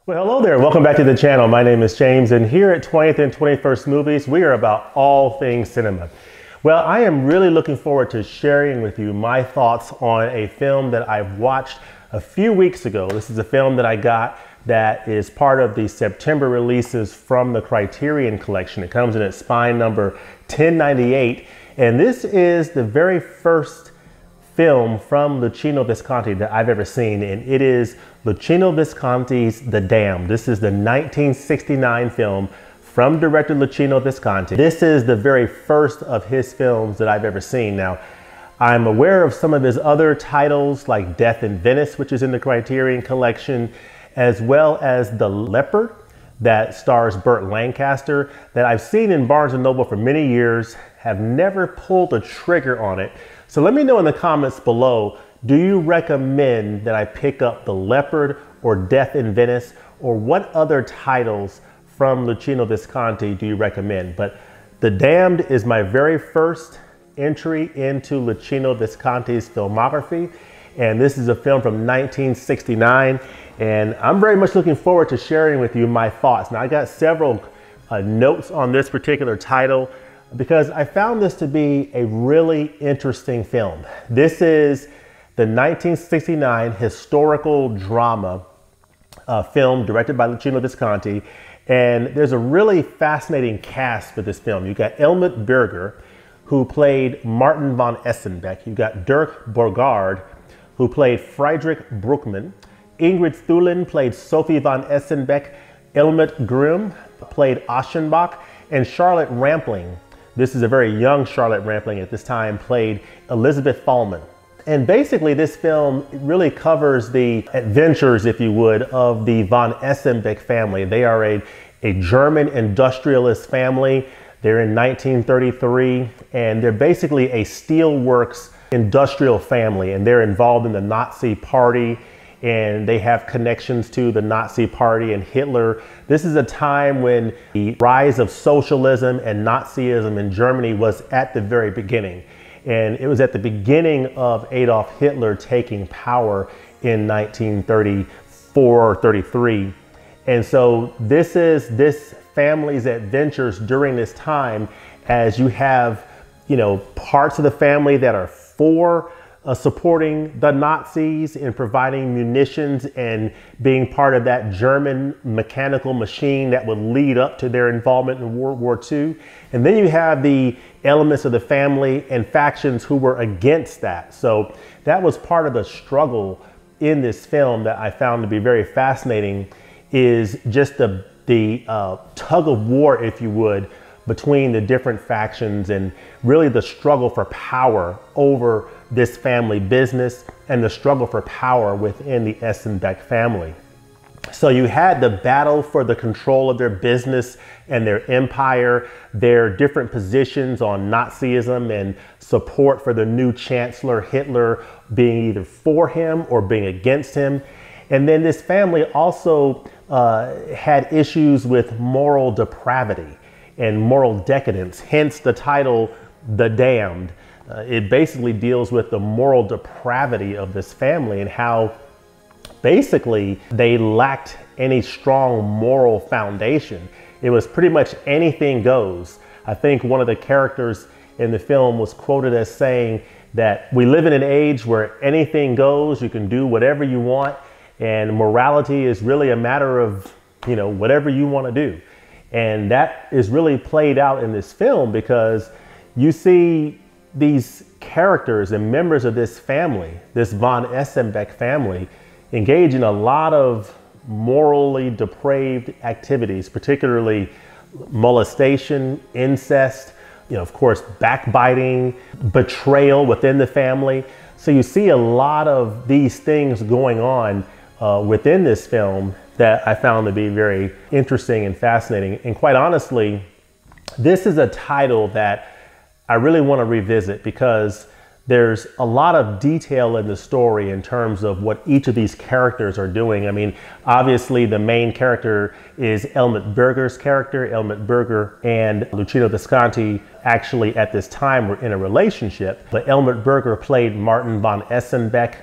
Well, hello there. Welcome back to the channel. My name is James, and here at 20th and 21st Movies, we are about all things cinema. Well, I am really looking forward to sharing with you my thoughts on a film that I've watched a few weeks ago. This is a film that I got that is part of the September releases from the Criterion Collection. It comes in at spine number 1098, and this is the very first film from Luchino Visconti that I've ever seen, and it is Luchino Visconti's The Damned. This is the 1969 film from director Luchino Visconti. This is the very first of his films that I've ever seen. Now, I'm aware of some of his other titles like Death in Venice, which is in the Criterion Collection, as well as The Leopard that stars Burt Lancaster, that I've seen in Barnes & Noble for many years, have never pulled a trigger on it. So let me know in the comments below, do you recommend that I pick up The Leopard or Death in Venice, or what other titles from Luchino Visconti do you recommend? But The Damned is my very first entry into Luchino Visconti's filmography, and this is a film from 1969, and I'm very much looking forward to sharing with you my thoughts. Now, I got several notes on this particular title because I found this to be a really interesting film. This is the 1969 historical drama film directed by Luchino Visconti, and there's a really fascinating cast for this film. You got Helmut Berger, who played Martin von Essenbeck. You got Dirk Bogarde, who played Friedrich Bruckmann. Ingrid Thulin played Sophie von Essenbeck. Helmut Grien played Aschenbach, and Charlotte Rampling, this is a very young Charlotte Rampling at this time, played Elizabeth Fallman. And basically this film really covers the adventures, if you would, of the von Essenbeck family. They are a German industrialist family. They're in 1933, and they're basically a steelworks industrial family, and they're involved in the Nazi Party, and they have connections to the Nazi Party and Hitler. This is a time when the rise of socialism and Nazism in Germany was at the very beginning. And it was at the beginning of Adolf Hitler taking power in 1934 or 33. And so this is this family's adventures during this time, as you have, parts of the family that are for supporting the Nazis and providing munitions and being part of that German mechanical machine that would lead up to their involvement in World War II. And then you have the elements of the family and factions who were against that. So that was part of the struggle in this film that I found to be very fascinating, is just the tug of war, if you would, between the different factions, and really the struggle for power over this family business and the struggle for power within the Essenbeck family. So you had the battle for the control of their business and their empire, their different positions on Nazism and support for the new Chancellor Hitler, being either for him or being against him. And then this family also had issues with moral depravity and moral decadence, hence the title, The Damned. It basically deals with the moral depravity of this family and how basically they lacked any strong moral foundation. It was pretty much anything goes. I think one of the characters in the film was quoted as saying that we live in an age where anything goes, you can do whatever you want, and morality is really a matter of, whatever you want to do. And that is really played out in this film, because you see these characters and members of this family, this von Essenbeck family, engage in a lot of morally depraved activities, particularly molestation, incest, of course, backbiting, betrayal within the family. So you see a lot of these things going on within this film that I found to be very interesting and fascinating. And quite honestly, this is a title that I really want to revisit, because there's a lot of detail in the story in terms of what each of these characters are doing. I mean, obviously the main character is Helmut Berger's character. Helmut Berger and Luchino Visconti actually at this time were in a relationship, but Helmut Berger played Martin von Essenbeck,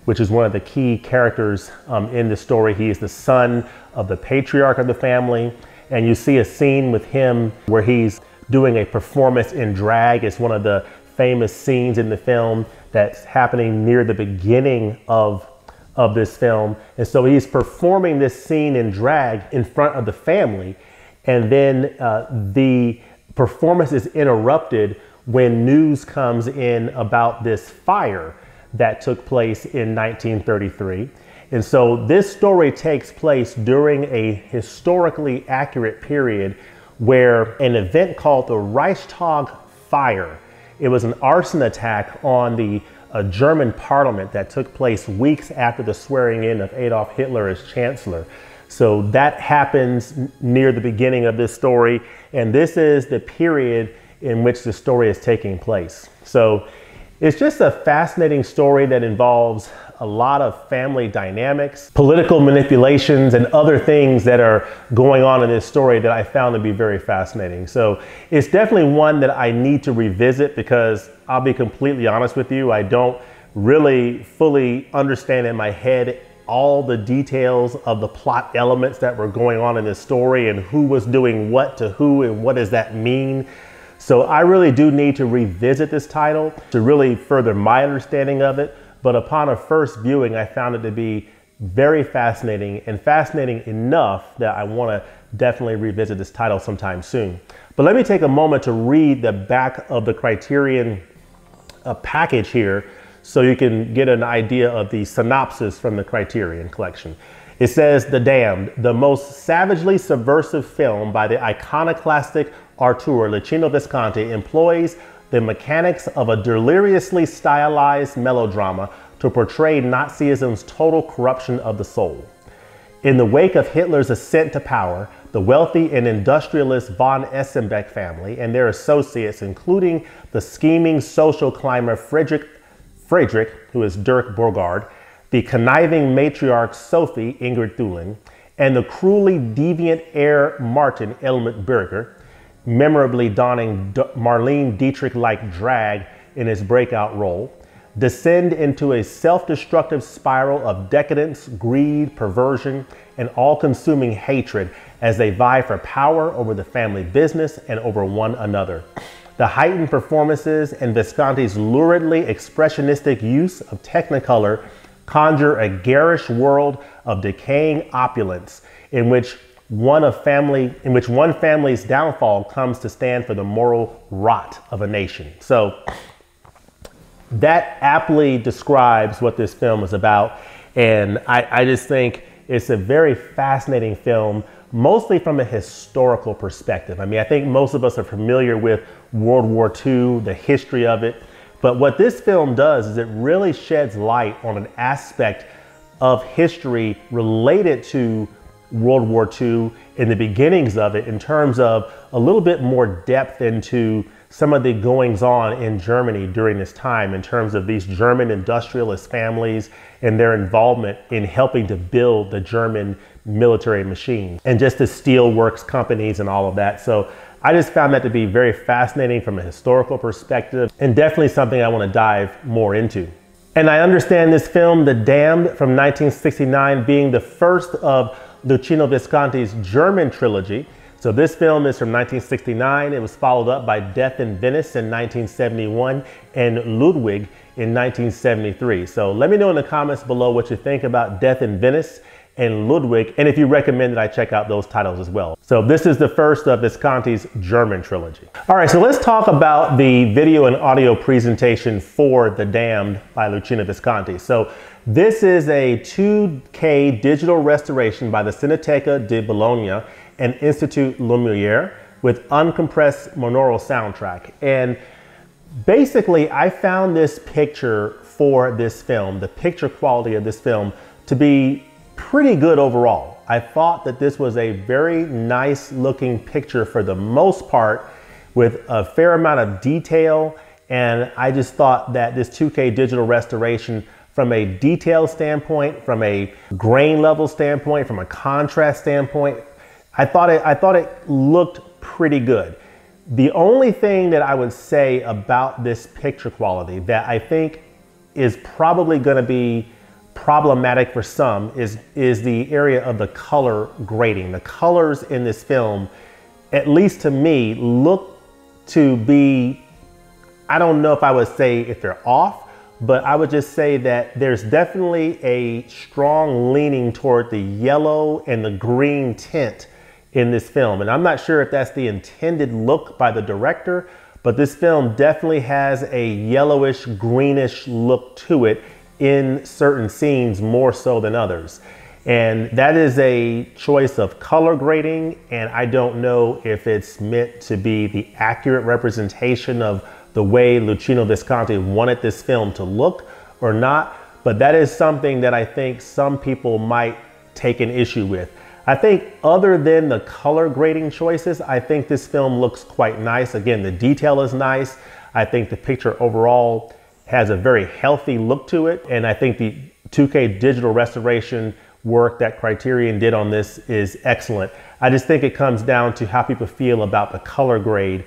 which is one of the key characters in the story. He is the son of the patriarch of the family. And you see a scene with him where he's doing a performance in drag. It's one of the famous scenes in the film that's happening near the beginning of this film. And so he's performing this scene in drag in front of the family. And then the performance is interrupted when news comes in about this fire that took place in 1933. And so this story takes place during a historically accurate period where an event called the Reichstag Fire, it was an arson attack on the German parliament that took place weeks after the swearing in of Adolf Hitler as chancellor. So that happens near the beginning of this story. And this is the period in which the story is taking place. So it's just a fascinating story that involves a lot of family dynamics, political manipulations, and other things that are going on in this story that I found to be very fascinating. So it's definitely one that I need to revisit because I'll be completely honest with you, I don't really fully understand in my head all the details of the plot elements that were going on in this story and who was doing what to who and what does that mean. So I really do need to revisit this title to really further my understanding of it. But upon a first viewing, I found it to be very fascinating and fascinating enough that I want to definitely revisit this title sometime soon. But let me take a moment to read the back of the Criterion package here so you can get an idea of the synopsis from the Criterion Collection. It says, "The Damned, the most savagely subversive film by the iconoclastic auteur Luchino Visconti, employs the mechanics of a deliriously stylized melodrama to portray Nazism's total corruption of the soul. In the wake of Hitler's ascent to power, the wealthy and industrialist von Essenbeck family and their associates, including the scheming social climber Friedrich, who is Dirk Bogarde, the conniving matriarch Sophie, Ingrid Thulin, and the cruelly deviant heir Martin, Helmut Berger, memorably donning Marlene Dietrich-like drag in his breakout role, descend into a self-destructive spiral of decadence, greed, perversion, and all-consuming hatred as they vie for power over the family business and over one another. The heightened performances and Visconti's luridly expressionistic use of Technicolor conjure a garish world of decaying opulence in which one family's downfall comes to stand for the moral rot of a nation." So that aptly describes what this film is about. And I just think it's a very fascinating film, mostly from a historical perspective. I mean, I think most of us are familiar with World War II, the history of it. But what this film does is it really sheds light on an aspect of history related to World War II in the beginnings of it, in terms of a little bit more depth into some of the goings on in Germany during this time, in terms of these German industrialist families and their involvement in helping to build the German military machine and just the steel works companies and all of that. So I just found that to be very fascinating from a historical perspective and definitely something I want to dive more into. And I understand this film, The Damned from 1969, being the first of Luchino Visconti's German trilogy. So this film is from 1969. It was followed up by Death in Venice in 1971 and Ludwig in 1973. So let me know in the comments below what you think about Death in Venice and Ludwig, and if you recommend that I check out those titles as well. So this is the first of Visconti's German trilogy. All right, so let's talk about the video and audio presentation for The Damned by Luchino Visconti. So this is a 2K digital restoration by the Cineteca di Bologna and Institut Lumiere with uncompressed monaural soundtrack. And basically, I found this picture for this film, the picture quality of this film, to be pretty good overall. I thought that this was a very nice looking picture for the most part, with a fair amount of detail. And I just thought that this 2K digital restoration, from a detail standpoint, from a grain level standpoint, from a contrast standpoint, I thought it looked pretty good. The only thing that I would say about this picture quality that I think is probably going to be problematic for some is the area of the color grading. The colors in this film, at least to me, look to be, I don't know if I would say if they're off, but I would just say that there's definitely a strong leaning toward the yellow and the green tint in this film. And I'm not sure if that's the intended look by the director, but this film definitely has a yellowish, greenish look to it in certain scenes more so than others. And that is a choice of color grading, and I don't know if it's meant to be the accurate representation of the way Luchino Visconti wanted this film to look or not, but that is something that I think some people might take an issue with. I think other than the color grading choices, I think this film looks quite nice. Again, the detail is nice. I think the picture overall has a very healthy look to it, and I think the 2K digital restoration work that Criterion did on this is excellent. I just think it comes down to how people feel about the color grade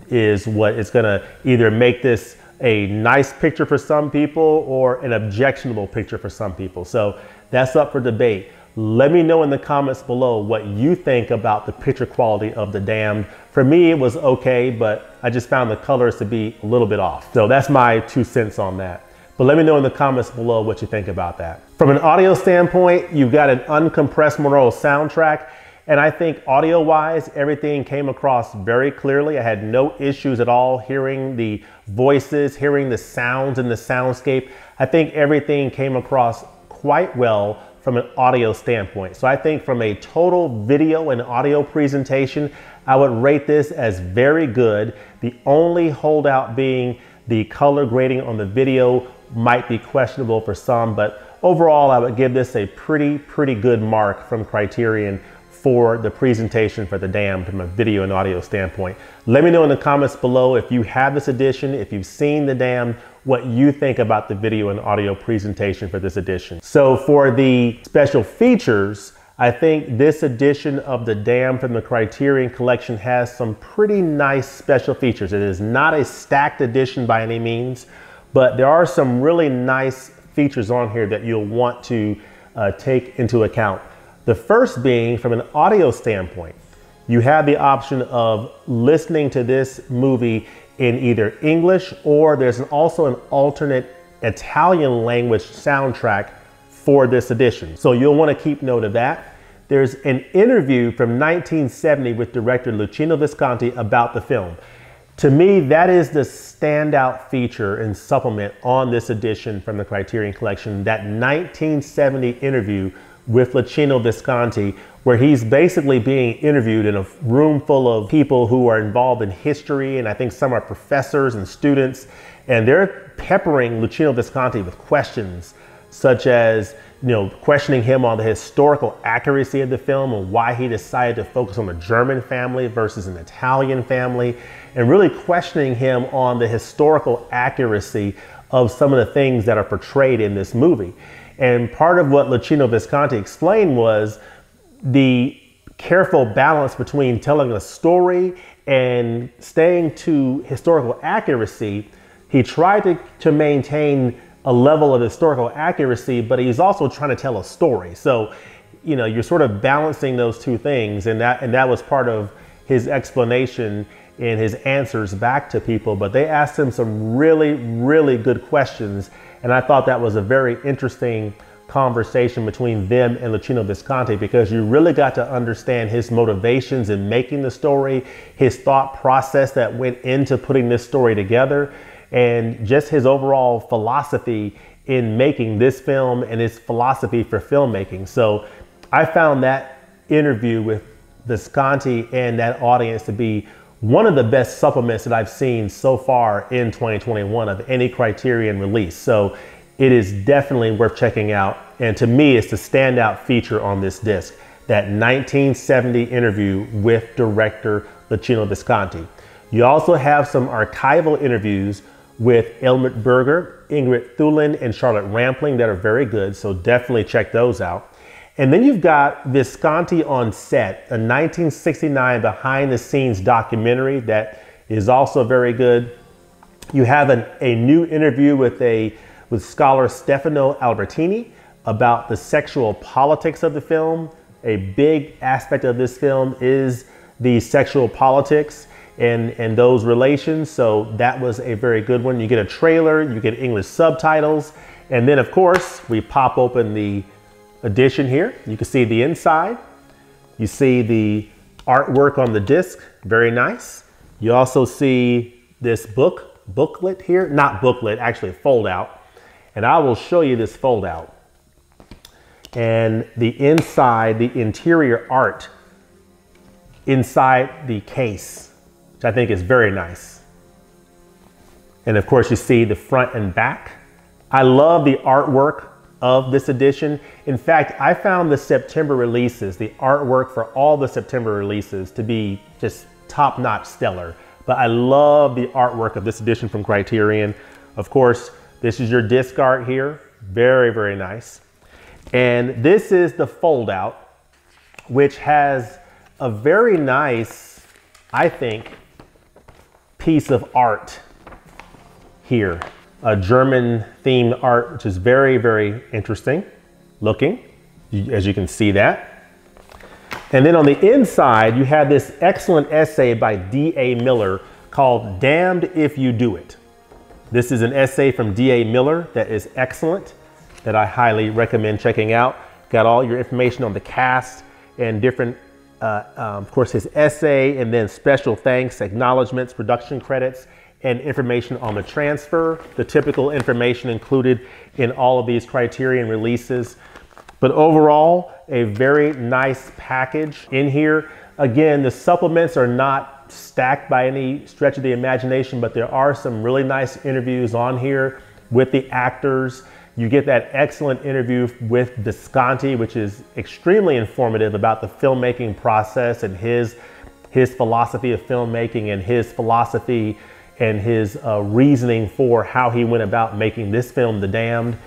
is what is gonna either make this a nice picture for some people or an objectionable picture for some people. So that's up for debate. Let me know in the comments below what you think about the picture quality of The Damned. For me, it was okay, but I just found the colors to be a little bit off. So that's my 2 cents on that. But let me know in the comments below what you think about that. From an audio standpoint, you've got an uncompressed monaural soundtrack. And I think audio-wise, everything came across very clearly. I had no issues at all hearing the voices, hearing the sounds in the soundscape. I think everything came across quite well from an audio standpoint. So I think from a total video and audio presentation, I would rate this as very good. The only holdout being the color grading on the video might be questionable for some, but overall, I would give this a pretty good mark from Criterion for the presentation for The Damned from a video and audio standpoint. Let me know in the comments below if you have this edition, if you've seen The Damned, what you think about the video and audio presentation for this edition. So for the special features, I think this edition of The Damned from the Criterion Collection has some pretty nice special features. It is not a stacked edition by any means, but there are some really nice features on here that you'll want to take into account. The first being, from an audio standpoint, you have the option of listening to this movie in either English, or there's also an alternate Italian language soundtrack for this edition. So you'll want to keep note of that. There's an interview from 1970 with director Luchino Visconti about the film. To me, that is the standout feature and supplement on this edition from the Criterion Collection, that 1970 interview with Luchino Visconti, where he's basically being interviewed in a room full of people who are involved in history, and I think some are professors and students, and they're peppering Luchino Visconti with questions such as, questioning him on the historical accuracy of the film and why he decided to focus on a German family versus an Italian family, and really questioning him on the historical accuracy of some of the things that are portrayed in this movie. And part of what Luchino Visconti explained was the careful balance between telling a story and staying to historical accuracy. He tried to maintain a level of historical accuracy, but he's also trying to tell a story. So, you're sort of balancing those two things, and that was part of his explanation in his answers back to people. But they asked him some really good questions, and I thought that was a very interesting conversation between them and Luchino Visconti, because you really got to understand his motivations in making the story, his thought process that went into putting this story together, and just his overall philosophy in making this film and his philosophy for filmmaking. So I found that interview with Visconti and that audience to be one of the best supplements that I've seen so far in 2021 of any Criterion release. So it is definitely worth checking out. And to me, it's the standout feature on this disc, that 1970 interview with director Luchino Visconti. You also have some archival interviews with Helmut Berger, Ingrid Thulin, and Charlotte Rampling that are very good, so definitely check those out. And then you've got Visconti on Set, a 1969 behind the scenes documentary that is also very good. You have a new interview with scholar Stefano Albertini about the sexual politics of the film. A big aspect of this film is the sexual politics and those relations. So that was a very good one. You get a trailer, you get English subtitles, and then of course we pop open the edition here. You can see the inside. You see the artwork on the disc, very nice. You also see this booklet here, not booklet, actually fold out. And I will show you this fold out. And the inside, the interior art inside the case, which I think is very nice. And of course you see the front and back. I love the artwork of this edition. In fact, I found the September releases, the artwork for all the September releases, to be just top-notch stellar. But I love the artwork of this edition from Criterion. Of course, this is your disc art here. Very, very nice. And this is the fold out, which has a very nice, I think, piece of art here. A German themed art, which is very, very interesting looking, as you can see that. And then on the inside, you have this excellent essay by D.A. Miller called Damned If You Do It. This is an essay from D.A. Miller that is excellent, that I highly recommend checking out. Got all your information on the cast and different, of course, his essay, and then special thanks, acknowledgments, production credits, and information on the transfer, the typical information included in all of these Criterion releases. But overall, a very nice package in here. Again, the supplements are not stacked by any stretch of the imagination, but there are some really nice interviews on here with the actors. You get that excellent interview with Visconti, which is extremely informative about the filmmaking process and his philosophy of filmmaking and his philosophy and his reasoning for how he went about making this film, The Damned.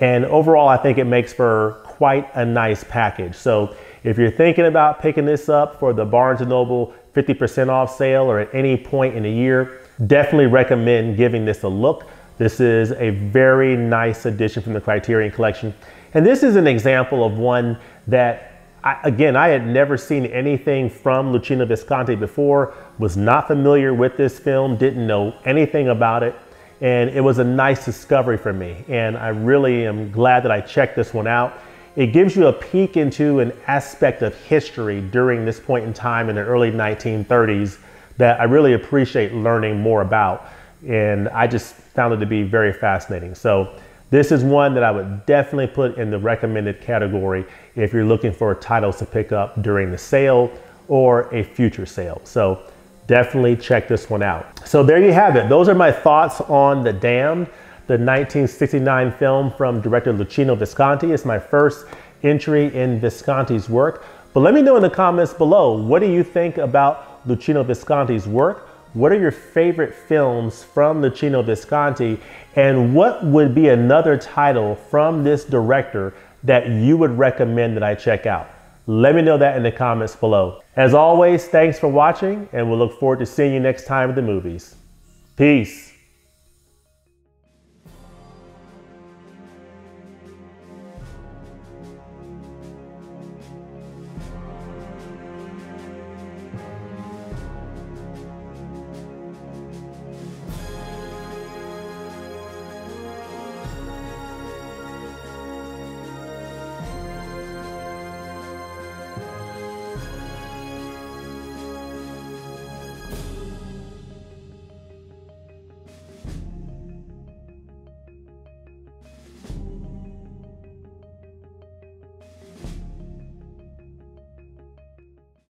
And overall, I think it makes for quite a nice package. So if you're thinking about picking this up for the Barnes & Noble 50% off sale or at any point in the year, definitely recommend giving this a look. This is a very nice addition from the Criterion Collection. And this is an example of one that, again, I had never seen anything from Luchino Visconti before, was not familiar with this film, didn't know anything about it. And it was a nice discovery for me. And I really am glad that I checked this one out. It gives you a peek into an aspect of history during this point in time in the early 1930s that I really appreciate learning more about. And I just found it to be very fascinating. So this is one that I would definitely put in the recommended category if you're looking for titles to pick up during the sale or a future sale. So definitely check this one out. So there you have it. Those are my thoughts on The Damned, the 1969 film from director Luchino Visconti. It's my first entry in Visconti's work. But let me know in the comments below, what do you think about Luchino Visconti's work? What are your favorite films from Luchino Visconti? And what would be another title from this director that you would recommend that I check out? Let me know that in the comments below. As always, thanks for watching, and we'll look forward to seeing you next time at the movies. Peace.